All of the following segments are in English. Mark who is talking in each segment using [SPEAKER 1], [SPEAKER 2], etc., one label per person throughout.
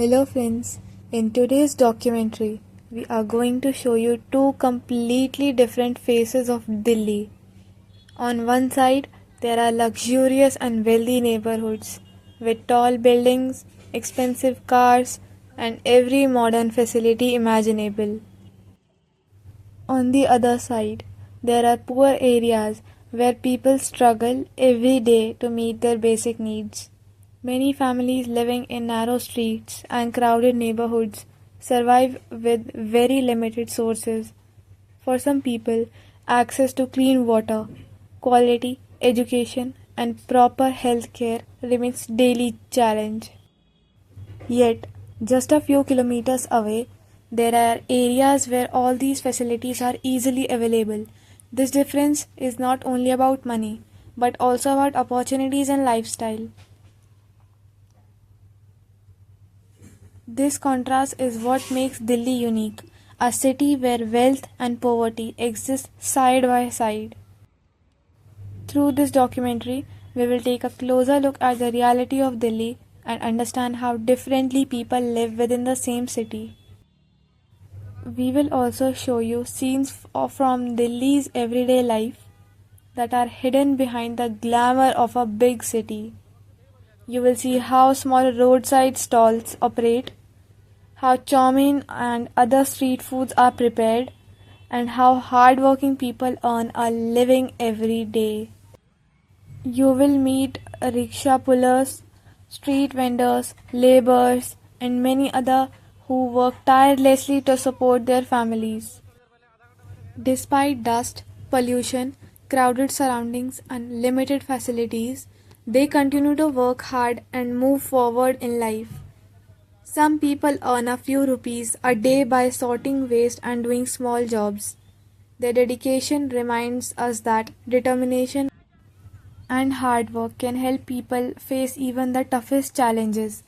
[SPEAKER 1] Hello friends, in today's documentary, we are going to show you two completely different faces of Delhi. On one side, there are luxurious and wealthy neighborhoods with tall buildings, expensive cars, and every modern facility imaginable. On the other side, there are poor areas where people struggle every day to meet their basic needs. Many families living in narrow streets and crowded neighborhoods survive with very limited sources. For some people, access to clean water, quality education, and proper health care remains daily challenge. Yet, just a few kilometers away, there are areas where all these facilities are easily available. This difference is not only about money, but also about opportunities and lifestyle. This contrast is what makes Delhi unique, a city where wealth and poverty exist side by side. Through this documentary, we will take a closer look at the reality of Delhi and understand how differently people live within the same city. We will also show you scenes from Delhi's everyday life that are hidden behind the glamour of a big city. You will see how small roadside stalls operate, how chow mein and other street foods are prepared, and how hardworking people earn a living every day. You will meet rickshaw pullers, street vendors, laborers, and many other who work tirelessly to support their families. Despite dust, pollution, crowded surroundings, and limited facilities, they continue to work hard and move forward in life. Some people earn a few rupees a day by sorting waste and doing small jobs. Their dedication reminds us that determination and hard work can help people face even the toughest challenges.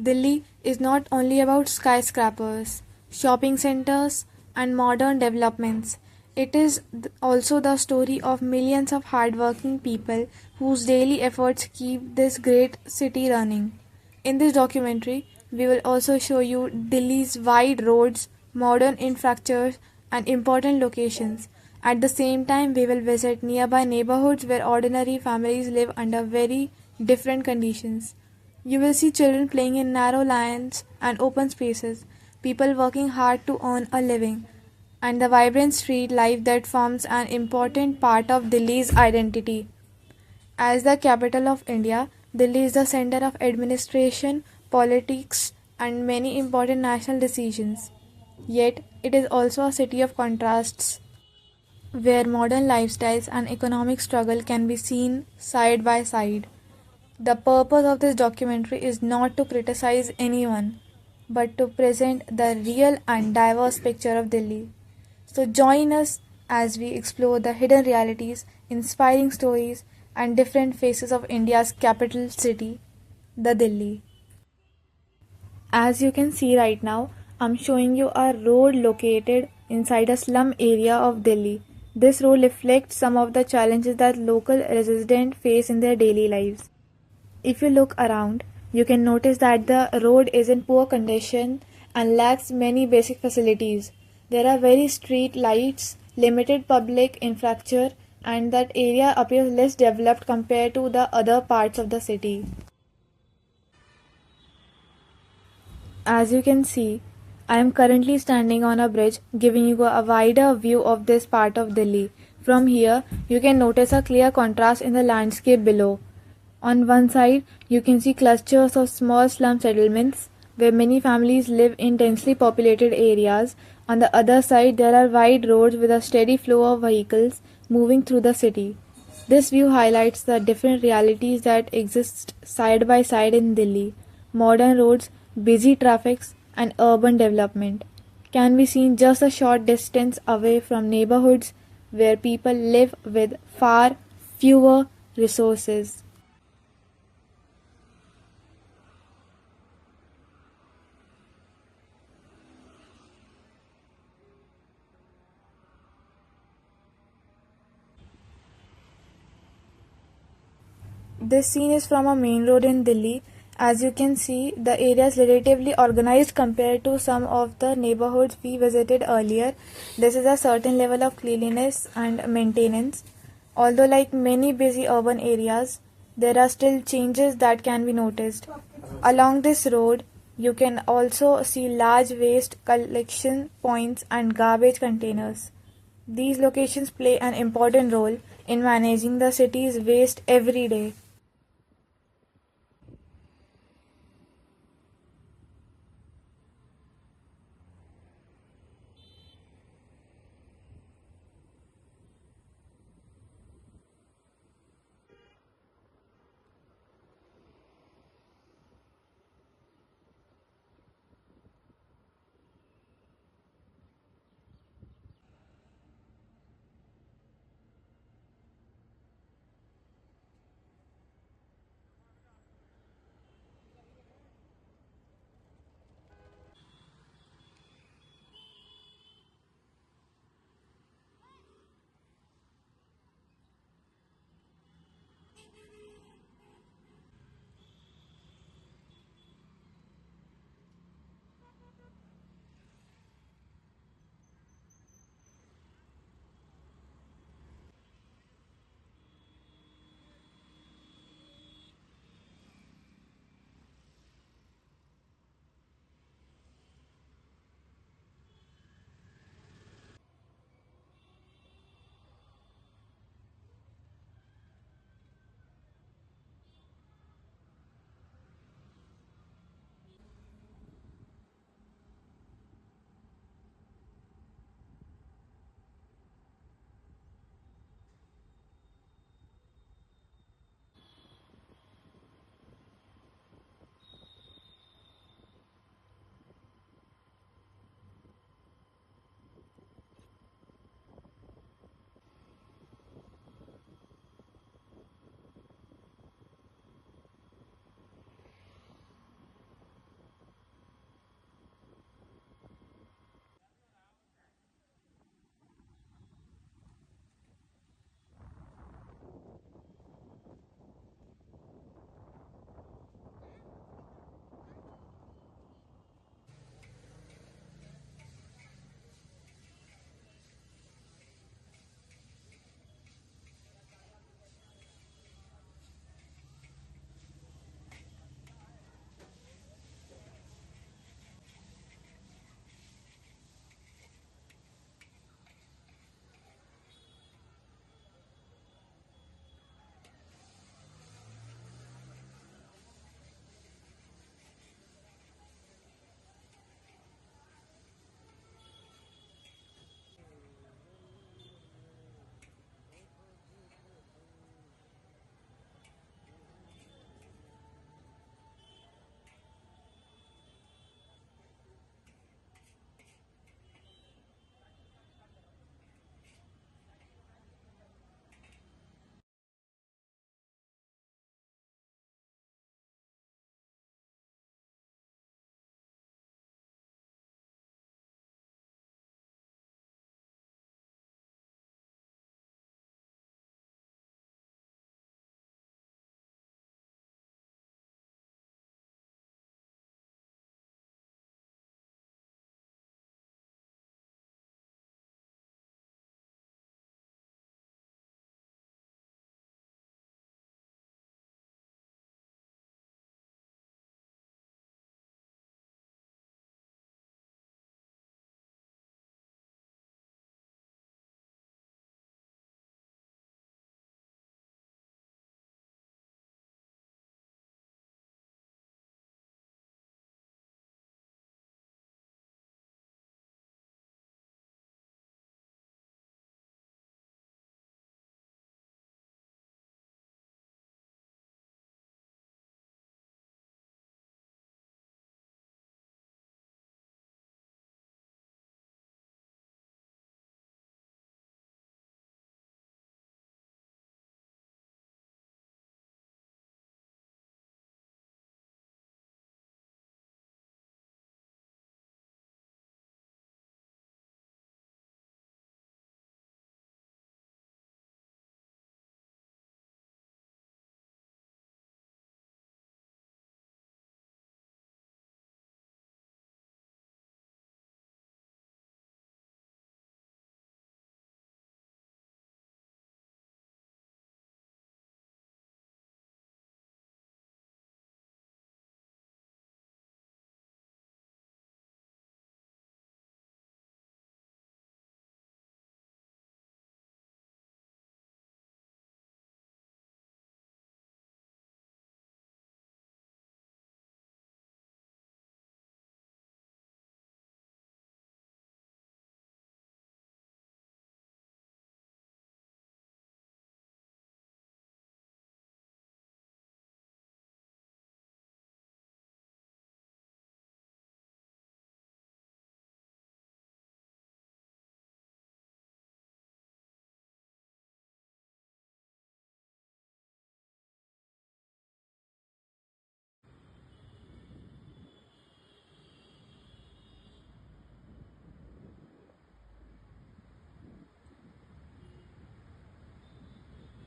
[SPEAKER 1] Delhi is not only about skyscrapers, shopping centers, and modern developments. It is also the story of millions of hardworking people whose daily efforts keep this great city running. In this documentary, we will also show you Delhi's wide roads, modern infrastructures, and important locations. At the same time, we will visit nearby neighborhoods where ordinary families live under very different conditions. You will see children playing in narrow lanes and open spaces, people working hard to earn a living, and the vibrant street life that forms an important part of Delhi's identity. As the capital of India, Delhi is the center of administration, politics, and many important national decisions. Yet, it is also a city of contrasts where modern lifestyles and economic struggle can be seen side by side. The purpose of this documentary is not to criticize anyone, but to present the real and diverse picture of Delhi. So join us as we explore the hidden realities, inspiring stories, and different faces of India's capital city, the Delhi. As you can see right now, I'm showing you a road located inside a slum area of Delhi. This road reflects some of the challenges that local residents face in their daily lives. If you look around, you can notice that the road is in poor condition and lacks many basic facilities. There are very street lights, limited public infrastructure, and that area appears less developed compared to the other parts of the city. As you can see, I am currently standing on a bridge giving you a wider view of this part of Delhi. From here, you can notice a clear contrast in the landscape below. On one side, you can see clusters of small slum settlements where many families live in densely populated areas. On the other side, there are wide roads with a steady flow of vehicles moving through the city. This view highlights the different realities that exist side by side in Delhi. Modern roads, busy traffics, and urban development can be seen just a short distance away from neighborhoods where people live with far fewer resources. This scene is from a main road in Delhi. As you can see, the area is relatively organized compared to some of the neighborhoods we visited earlier. This is a certain level of cleanliness and maintenance. Although like many busy urban areas, there are still changes that can be noticed. Along this road, you can also see large waste collection points and garbage containers. These locations play an important role in managing the city's waste every day.